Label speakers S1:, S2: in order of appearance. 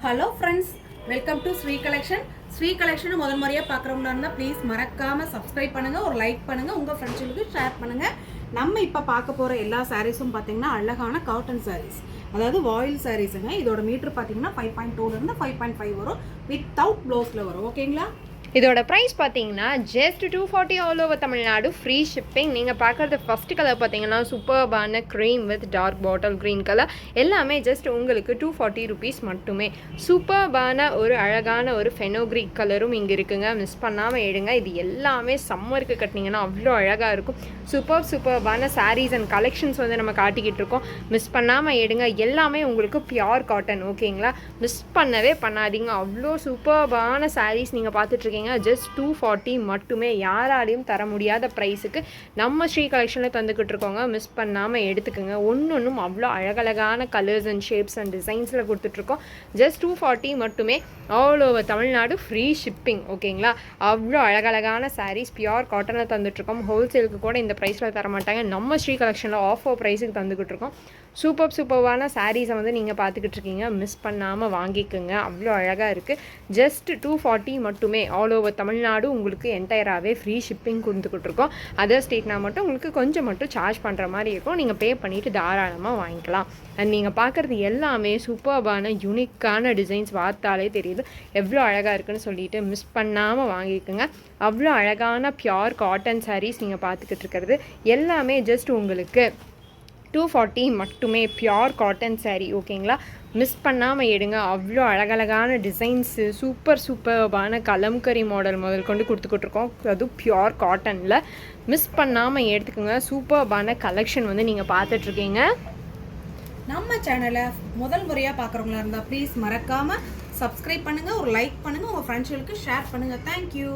S1: Hello friends, welcome to Sri collection. Sri collection முதல் முறையாக பார்க்குறவங்களா இருந்தால் ப்ளீஸ் மறக்காமல் சப்ஸ்கிரைப் பண்ணுங்கள், ஒரு லைக் பண்ணுங்கள், உங்கள் ஃப்ரெண்ட்ஸுங்களுக்கு ஷேர் பண்ணுங்கள். நம்ம இப்போ பார்க்க போகிற எல்லா சாரீஸும் பார்த்தீங்கன்னா அழகான காட்டன் சாரீஸ், அதாவது வாயில் சாரீஸுங்க. இதோட மீட்ரு பார்த்தீங்கன்னா 5.2லேருந்து 5.5 வரும், வித்தவுட் ப்ளவுஸில் வரும். ஓகேங்களா?
S2: இதோட ப்ரைஸ் பார்த்தீங்கன்னா just 240 all over Tamil Nadu, free shipping. நீங்கள் பார்க்குறது ஃபஸ்ட்டு கலர் பார்த்தீங்கன்னா சூப்பர்பான cream with dark bottle green colour. எல்லாமே ஜஸ்ட் உங்களுக்கு 240 ருபீஸ் மட்டுமே. சூப்பர்பான ஒரு அழகான ஒரு ஃபெனோக்ரீக் கலரும் இங்கே இருக்குங்க, மிஸ் பண்ணாமல் எடுங்க. இது எல்லாமே சம்மருக்கு கட்டினீங்கன்னா அவ்வளோ அழகாக இருக்கும். சூப்பர்பான சாரீஸ் அண்ட் கலெக்ஷன்ஸ் வந்து நம்ம காட்டிக்கிட்டு இருக்கோம், மிஸ் பண்ணாமல் எடுங்க. எல்லாமே உங்களுக்கு பியோர் காட்டன். ஓகேங்களா? மிஸ் பண்ணவே பண்ணாதீங்க. அவ்வளோ சூப்பர்பான சாரீஸ் நீங்கள் பார்த்துட்ருக்கீங்க. ஜஸ்ட் 240 மட்டுமே. யாராலையும் தர முடியாத ப்ரைஸுக்கு நம்ம ஸ்ரீ கலெக்ஷனில் தந்துக்கிட்டு இருக்கோங்க, மிஸ் பண்ணாமல் எடுத்துக்கோங்க. ஒன்றும் அவ்வளோ அழகழகான கலர்ஸ் அண்ட் ஷேப்ஸ் அண்ட் டிசைன்ஸில் கொடுத்துட்ருக்கோம். ஜஸ்ட் 240 மட்டுமே, all over Tamil Nadu, free shipping. ஓகேங்களா? அவ்வளோ அழகழகான சாரீஸ் பியோர் காட்டனில் தந்துட்டுருக்கோம். ஹோல்சேலுக்கு கூட இந்த ப்ரைஸில் தர மாட்டாங்க, நம்ம ஸ்ரீ கலெக்ஷனில் ஆஃபர் ப்ரைஸுக்கு தந்துக்கிட்டு இருக்கோம். சூப்பர்பான சாரீஸை வந்து நீங்கள் பார்த்துக்கிட்டு இருக்கீங்க, மிஸ் பண்ணாமல் வாங்கிக்கோங்க. அவ்வளோ அழகாக இருக்குது. ஜஸ்ட் 240 மட்டுமே, ஆல் ஓவர் தமிழ்நாடு உங்களுக்கு என்டையராகவே ஃப்ரீ ஷிப்பிங் கொடுத்துக்கிட்டு இருக்கோம். அதர் ஸ்டேட்னா மட்டும் உங்களுக்கு கொஞ்சம் மட்டும் சார்ஜ் பண்ணுற மாதிரி இருக்கும், நீங்கள் பே பண்ணிவிட்டு தாராளமாக வாங்கிக்கலாம். அண்ட் நீங்கள் பார்க்குறது எல்லாமே சூப்பர்பான யூனிக்கான டிசைன்ஸ். பார்த்தாலே தெரியுது எவ்வளோ அழகாக இருக்குன்னு சொல்லிட்டு மிஸ் பண்ணாமல் வாங்கிக்கோங்க. அவ்வளோ அழகான பியோர் காட்டன் சாரீஸ் நீங்கள் பார்த்துக்கிட்டு இருக்கிறது எல்லாமே ஜஸ்ட் உங்களுக்கு 240 மட்டுமே, பியோர் காட்டன் சாரீ. ஓகேங்களா? மிஸ் பண்ணாமல் எடுங்க. அவ்வளோ அழகழகான டிசைன்ஸு, சூப்பர்பான கலம்கரி மாடல் முதல் கொண்டு கொடுத்துக்கிட்ருக்கோம், அதுவும் பியோர் காட்டனில். மிஸ் பண்ணாமல் எடுத்துக்கோங்க. சூப்பர்பான கலெக்ஷன் வந்து நீங்கள் பார்த்துட்ருக்கீங்க.
S1: நம்ம சேனலை முதல் முறையாக பார்க்குறவங்களா இருந்தால் ப்ளீஸ் மறக்காமல் சப்ஸ்கிரைப் பண்ணுங்கள், ஒரு லைக் பண்ணுங்கள், உங்கள் ஃப்ரெண்ட்ஸுகளுக்கு ஷேர் பண்ணுங்கள். தேங்க்யூ.